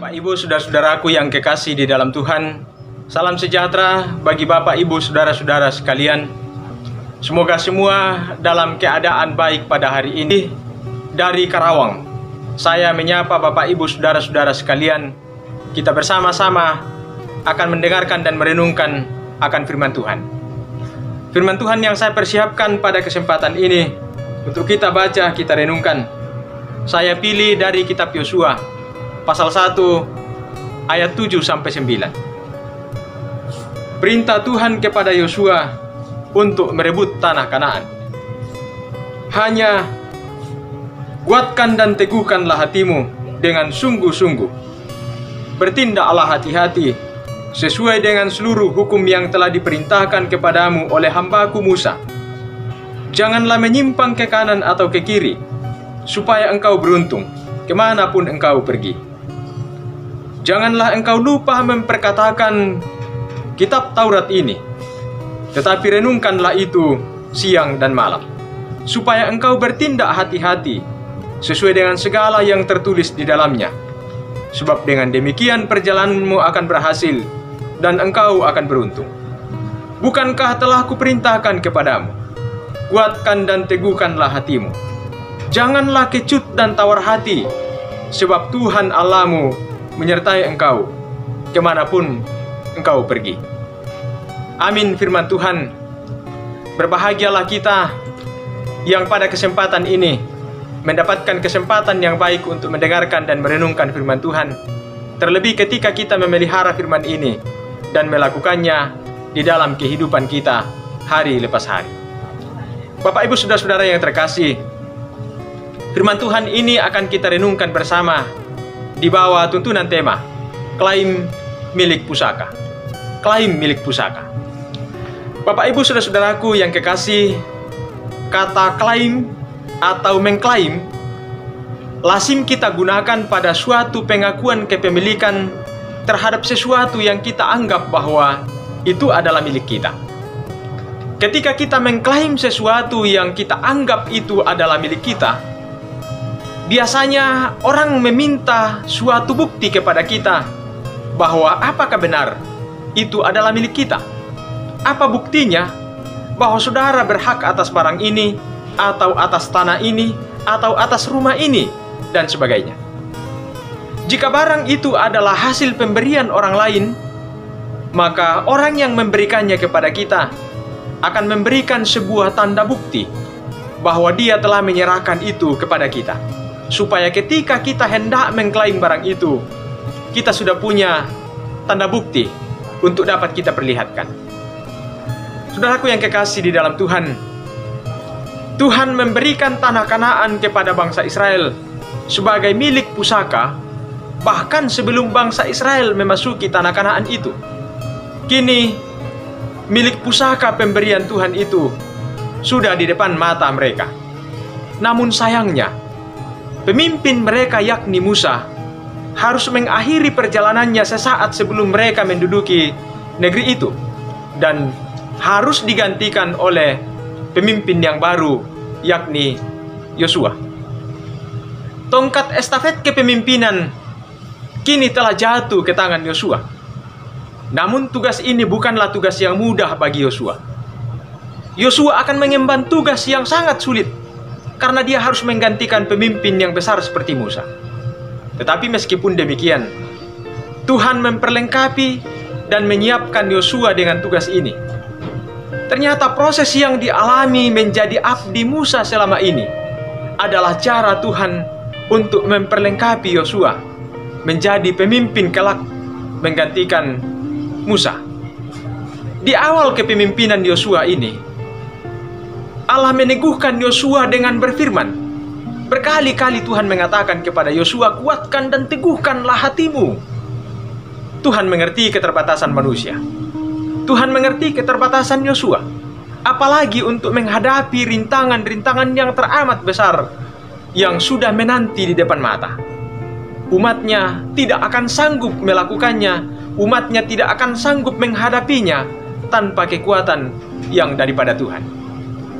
Bapak, Ibu, saudara-saudaraku yang kekasih di dalam Tuhan, salam sejahtera bagi Bapak, Ibu, saudara-saudara sekalian. Semoga semua dalam keadaan baik pada hari ini. Dari Karawang, saya menyapa Bapak, Ibu, saudara-saudara sekalian. Kita bersama-sama akan mendengarkan dan merenungkan akan firman Tuhan. Firman Tuhan yang saya persiapkan pada kesempatan ini untuk kita baca, kita renungkan. Saya pilih dari kitab Yosua pasal 1 ayat 7-9. Perintah Tuhan kepada Yosua untuk merebut tanah Kanaan. Hanya kuatkan dan teguhkanlah hatimu dengan sungguh-sungguh. Bertindaklah hati-hati sesuai dengan seluruh hukum yang telah diperintahkan kepadamu oleh hambaku Musa. Janganlah menyimpang ke kanan atau ke kiri, supaya engkau beruntung kemanapun engkau pergi. Janganlah engkau lupa memperkatakan kitab Taurat ini, tetapi renungkanlah itu siang dan malam, supaya engkau bertindak hati-hati sesuai dengan segala yang tertulis di dalamnya. Sebab dengan demikian perjalananmu akan berhasil dan engkau akan beruntung. Bukankah telah kuperintahkan kepadamu, kuatkan dan teguhkanlah hatimu. Janganlah kecut dan tawar hati, sebab Tuhan Allahmu menyertai engkau kemanapun engkau pergi. Amin firman Tuhan. Berbahagialah kita yang pada kesempatan ini mendapatkan kesempatan yang baik untuk mendengarkan dan merenungkan firman Tuhan. Terlebih ketika kita memelihara firman ini dan melakukannya di dalam kehidupan kita hari lepas hari. Bapak, Ibu, saudara-saudara yang terkasih, firman Tuhan ini akan kita renungkan bersama di bawah tuntunan tema klaim milik pusaka. Klaim milik pusaka. Bapak, Ibu, saudara-saudaraku yang kekasih, kata klaim atau mengklaim lazim kita gunakan pada suatu pengakuan kepemilikan terhadap sesuatu yang kita anggap bahwa itu adalah milik kita. Ketika kita mengklaim sesuatu yang kita anggap itu adalah milik kita, biasanya orang meminta suatu bukti kepada kita bahwa apakah benar itu adalah milik kita. Apa buktinya bahwa saudara berhak atas barang ini, atau atas tanah ini, atau atas rumah ini, dan sebagainya. Jika barang itu adalah hasil pemberian orang lain, maka orang yang memberikannya kepada kita akan memberikan sebuah tanda bukti bahwa dia telah menyerahkan itu kepada kita, supaya ketika kita hendak mengklaim barang itu, kita sudah punya tanda bukti untuk dapat kita perlihatkan. Saudaraku yang kekasih di dalam Tuhan, Tuhan memberikan tanah Kanaan kepada bangsa Israel sebagai milik pusaka, bahkan sebelum bangsa Israel memasuki tanah Kanaan itu. Kini, milik pusaka pemberian Tuhan itu sudah di depan mata mereka. Namun sayangnya, pemimpin mereka yakni Musa harus mengakhiri perjalanannya sesaat sebelum mereka menduduki negeri itu, dan harus digantikan oleh pemimpin yang baru yakni Yosua. Tongkat estafet kepemimpinan kini telah jatuh ke tangan Yosua. Namun tugas ini bukanlah tugas yang mudah bagi Yosua. Yosua akan mengemban tugas yang sangat sulit karena dia harus menggantikan pemimpin yang besar seperti Musa. Tetapi meskipun demikian, Tuhan memperlengkapi dan menyiapkan Yosua dengan tugas ini. Ternyata proses yang dialami menjadi abdi Musa selama ini adalah cara Tuhan untuk memperlengkapi Yosua menjadi pemimpin kelak menggantikan Musa. Di awal kepemimpinan Yosua ini, Allah meneguhkan Yosua dengan berfirman. Berkali-kali Tuhan mengatakan kepada Yosua, kuatkan dan teguhkanlah hatimu. Tuhan mengerti keterbatasan manusia. Tuhan mengerti keterbatasan Yosua, apalagi untuk menghadapi rintangan-rintangan yang teramat besar yang sudah menanti di depan mata. Umatnya tidak akan sanggup melakukannya, umatnya tidak akan sanggup menghadapinya tanpa kekuatan yang daripada Tuhan.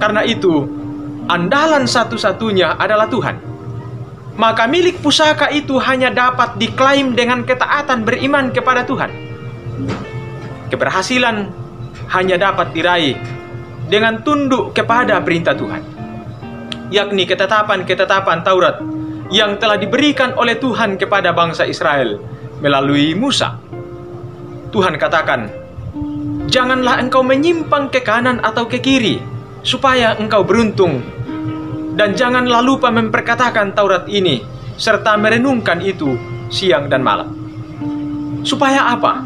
Karena itu, andalan satu-satunya adalah Tuhan. maka milik pusaka itu hanya dapat diklaim dengan ketaatan beriman kepada Tuhan. Keberhasilan hanya dapat diraih dengan tunduk kepada perintah Tuhan, yakni ketetapan-ketetapan Taurat yang telah diberikan oleh Tuhan kepada bangsa Israel melalui Musa. Tuhan katakan, "Janganlah engkau menyimpang ke kanan atau ke kiri, supaya engkau beruntung. Dan janganlah lupa memperkatakan Taurat ini, serta merenungkan itu siang dan malam." Supaya apa?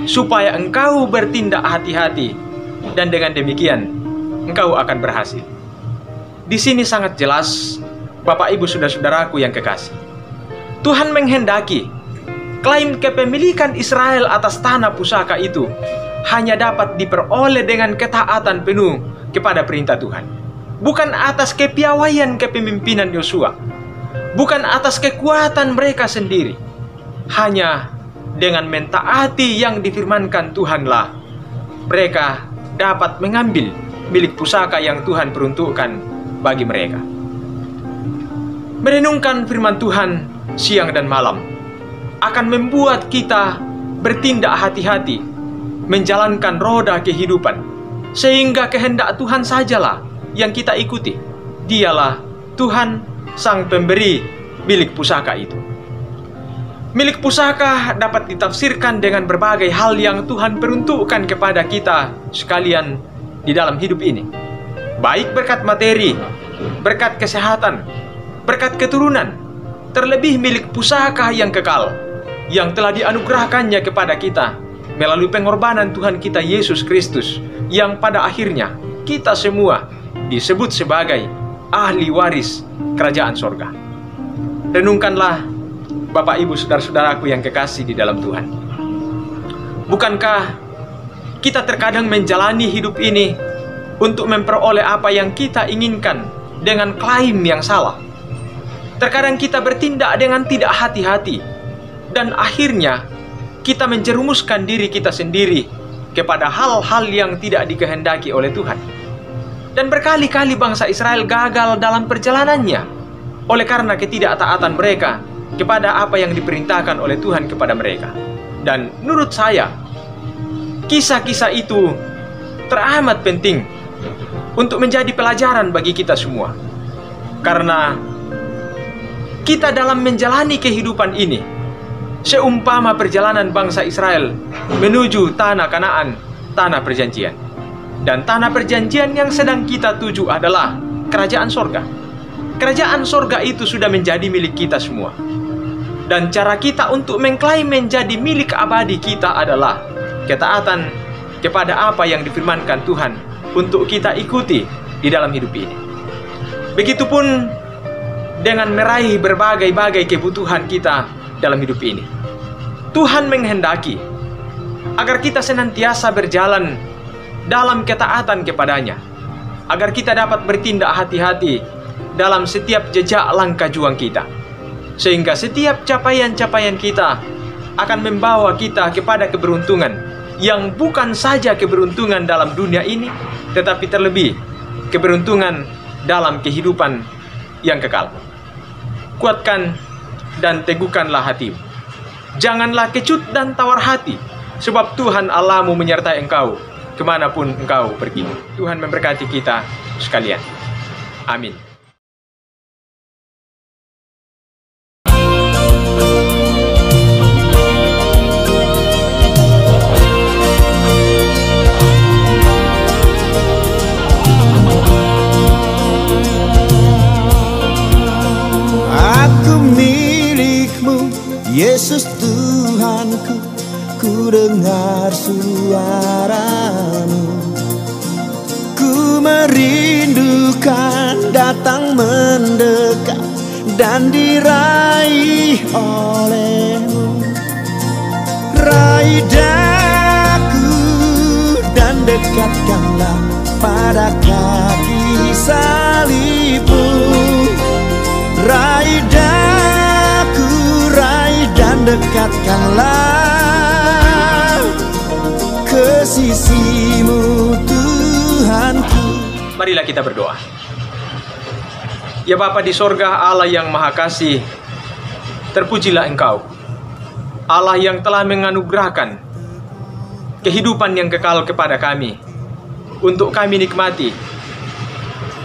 Supaya engkau bertindak hati-hati, dan dengan demikian engkau akan berhasil. Di sini sangat jelas, Bapak Ibu saudara-saudaraku yang kekasih, Tuhan menghendaki klaim kepemilikan Israel atas tanah pusaka itu hanya dapat diperoleh dengan ketaatan penuh kepada perintah Tuhan. Bukan atas kepiawaian kepemimpinan Yosua, bukan atas kekuatan mereka sendiri. Hanya dengan mentaati yang difirmankan Tuhanlah mereka dapat mengambil milik pusaka yang Tuhan peruntukkan bagi mereka. Merenungkan firman Tuhan siang dan malam akan membuat kita bertindak hati-hati, menjalankan roda kehidupan, sehingga kehendak Tuhan sajalah yang kita ikuti. Dialah Tuhan sang pemberi milik pusaka itu. Milik pusaka dapat ditafsirkan dengan berbagai hal yang Tuhan peruntukkan kepada kita sekalian di dalam hidup ini, baik berkat materi, berkat kesehatan, berkat keturunan, terlebih milik pusaka yang kekal yang telah dianugerahkannya kepada kita melalui pengorbanan Tuhan kita Yesus Kristus, yang pada akhirnya kita semua disebut sebagai ahli waris kerajaan sorga. Renungkanlah, Bapak Ibu saudara-saudaraku yang kekasih di dalam Tuhan. Bukankah kita terkadang menjalani hidup ini untuk memperoleh apa yang kita inginkan dengan klaim yang salah? Terkadang kita bertindak dengan tidak hati-hati, dan akhirnya kita menjerumuskan diri kita sendiri kepada hal-hal yang tidak dikehendaki oleh Tuhan. Dan berkali-kali bangsa Israel gagal dalam perjalanannya oleh karena ketidaktaatan mereka kepada apa yang diperintahkan oleh Tuhan kepada mereka. Dan menurut saya, kisah-kisah itu teramat penting untuk menjadi pelajaran bagi kita semua. Karena kita dalam menjalani kehidupan ini seumpama perjalanan bangsa Israel menuju tanah Kanaan, tanah perjanjian. Dan tanah perjanjian yang sedang kita tuju adalah kerajaan sorga. Kerajaan sorga itu sudah menjadi milik kita semua. Dan cara kita untuk mengklaim menjadi milik abadi kita adalah ketaatan kepada apa yang difirmankan Tuhan untuk kita ikuti di dalam hidup ini. Begitupun dengan meraih berbagai-bagai kebutuhan kita dalam hidup ini. Tuhan menghendaki agar kita senantiasa berjalan dalam ketaatan kepadanya, agar kita dapat bertindak hati-hati dalam setiap jejak langkah juang kita, sehingga setiap capaian-capaian kita akan membawa kita kepada keberuntungan, yang bukan saja keberuntungan dalam dunia ini, tetapi terlebih keberuntungan dalam kehidupan yang kekal. Kuatkan dan teguhkanlah hatimu. Janganlah kecut dan tawar hati, sebab Tuhan Allahmu menyertai engkau kemanapun engkau pergi. Tuhan memberkati kita sekalian. Amin. Yesus Tuhanku, ku dengar suara-Mu. Ku merindukan datang mendekat dan diraih oleh-Mu. Raih daku dan dekatkanlah pada kaki salib-Mu. Raih daku, raih dan dekatkanlah ke sisi-Mu Tuhanku. Marilah kita berdoa. Ya Bapa di sorga, Allah yang Maha Kasih, terpujilah Engkau, Allah yang telah menganugerahkan kehidupan yang kekal kepada kami, untuk kami nikmati,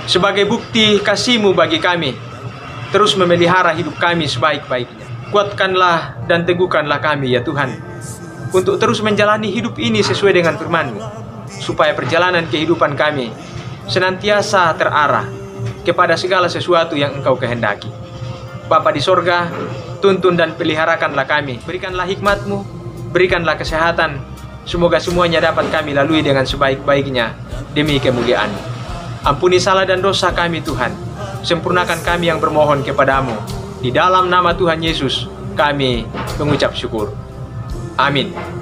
sebagai bukti kasih-Mu bagi kami, terus memelihara hidup kami sebaik-baiknya. Kuatkanlah dan teguhkanlah kami ya Tuhan, untuk terus menjalani hidup ini sesuai dengan firman-Mu, supaya perjalanan kehidupan kami senantiasa terarah kepada segala sesuatu yang Engkau kehendaki. Bapa di sorga, tuntun dan peliharakanlah kami, berikanlah hikmat-Mu, berikanlah kesehatan, semoga semuanya dapat kami lalui dengan sebaik-baiknya demi kemuliaan-Mu. Ampuni salah dan dosa kami Tuhan, sempurnakan kami yang bermohon kepadamu. Di dalam nama Tuhan Yesus kami mengucap syukur. Amin.